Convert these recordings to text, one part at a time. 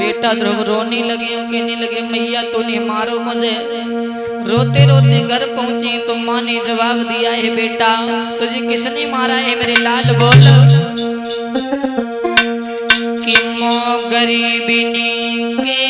बेटा ध्रुव रोने लगे, कहने लगे मैया तूने मारो मुझे। रोते रोते घर पहुंची तो माँ ने जवाब दिया है बेटा तुझे किसने मारा है मेरे लाल बोल। कि मो गरीबी के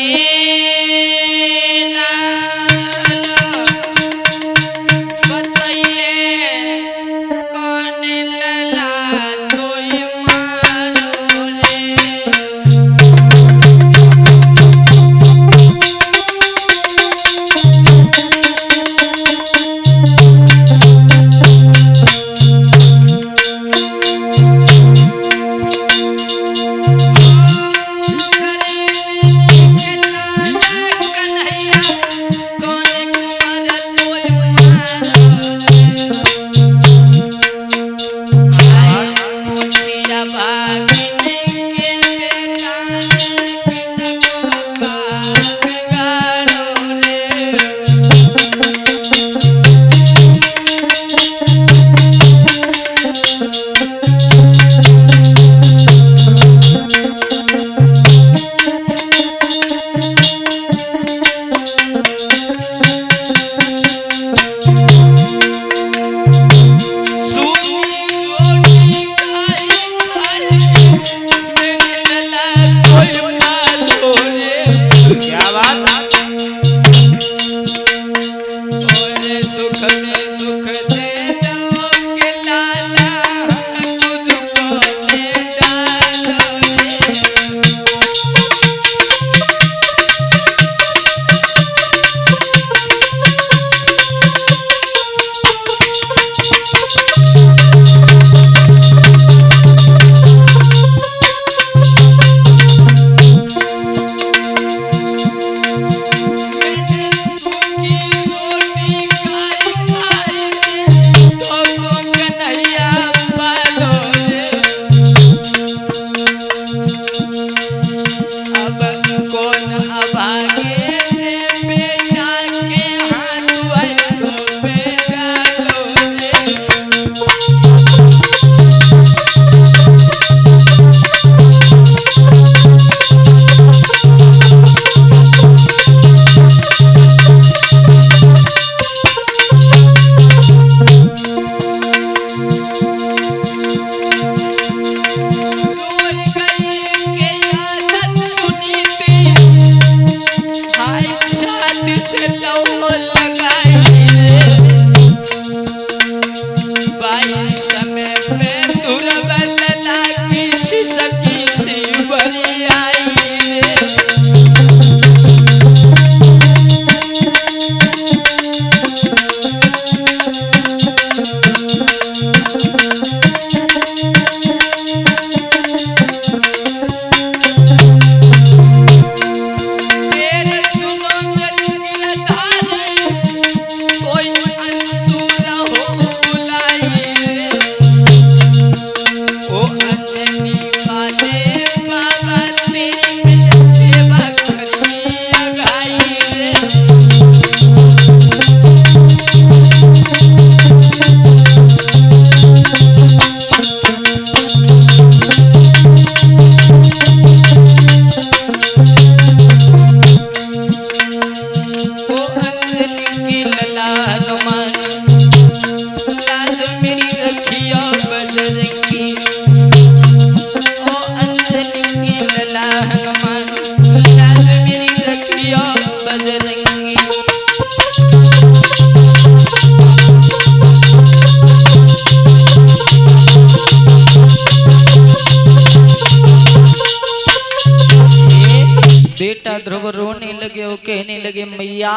बेटा ध्रुव रोने लगे और कहने लगे मैया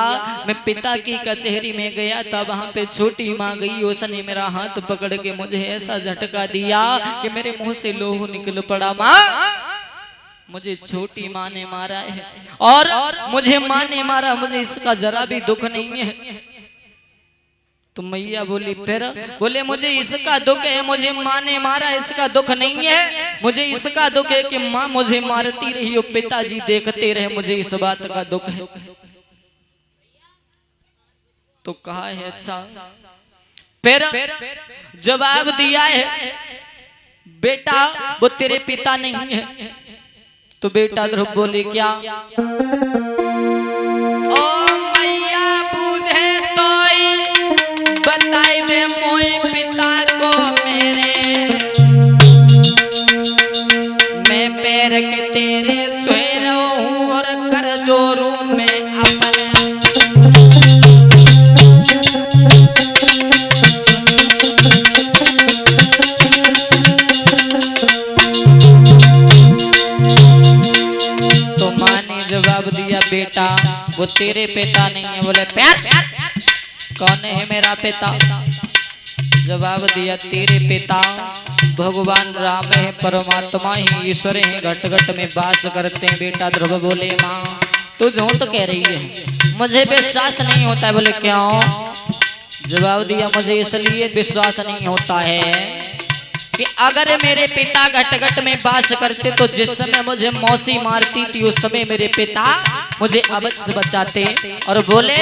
मैं पिता की कचहरी में गया था, वहां पे छोटी माँ गई, उसने मेरा हाथ पकड़ के मुझे ऐसा झटका दिया कि मेरे मुंह से लोह निकल पड़ा। माँ मुझे छोटी माँ ने मारा है और मुझे माँ ने मारा, मुझे इसका जरा भी दुख नहीं है। तो मैया बोली फिर? बोले मुझे इसका दुख है, मुझे माँ ने मारा, इसका दुख नहीं है। मुझे इसका दुख है कि माँ मुझे मारती रही और पिताजी देखते रहे, मुझे इस बात का दुख है। तो कहा है अच्छा। फिर जवाब दिया है बेटा वो तेरे पिता नहीं है, तो बेटा ध्रुव बोले क्या? ओ मैया बूझे तो बताई दे मोई पिता को मेरे, मैं पैर के तेरे सोए हूँ और कर जोरूं मैं अपने। तो माँ ने जवाब दिया बेटा वो तेरे पिता नहीं है। बोले पैर कौन है मेरा पिता? जवाब दिया तेरे पिता भगवान राम है, परमात्मा ही, ईश्वर है, घट घट में वास करते हैं। बेटा ध्रुव बोले माँ तू झूठ कह रही है, मुझे विश्वास नहीं होता है। बोले क्यों? जवाब दिया मुझे इसलिए विश्वास नहीं होता है कि अगर मेरे पिता घट घट में वास करते तो जिस समय मुझे मौसी मारती थी उस समय मेरे पिता मुझे अवश्य बचाते। और बोले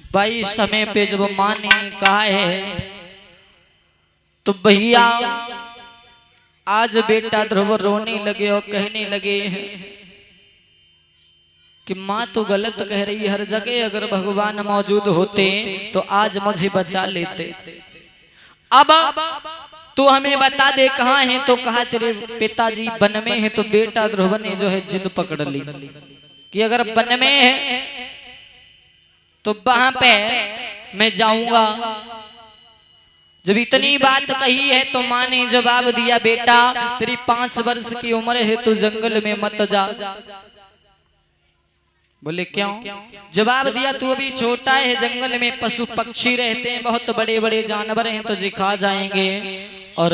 भाई समय पे जब माँ ने कहा है तो भैया आज बेटा ध्रुव रोने लगे और कहने लगे कि माँ तो गलत कह रही है, हर जगह अगर भगवान मौजूद होते तो आज मुझे बचा लेते। अब तू हमें बता दे कहाँ है? तो कहा तेरे पिताजी वन में है। तो बेटा ध्रुव ने जो है जिद पकड़ ली कि अगर वन में है तो वहां पे मैं जाऊंगा। जब इतनी बात कही है तो माँ ने जवाब दिया बेटा तेरी 5 वर्ष की उम्र है तो जंगल में मत जा। बोले क्यों? जवाब दिया तू अभी छोटा है, जंगल में पशु पक्षी रहते हैं, बहुत बड़े बड़े जानवर हैं तुझे खा जाएंगे और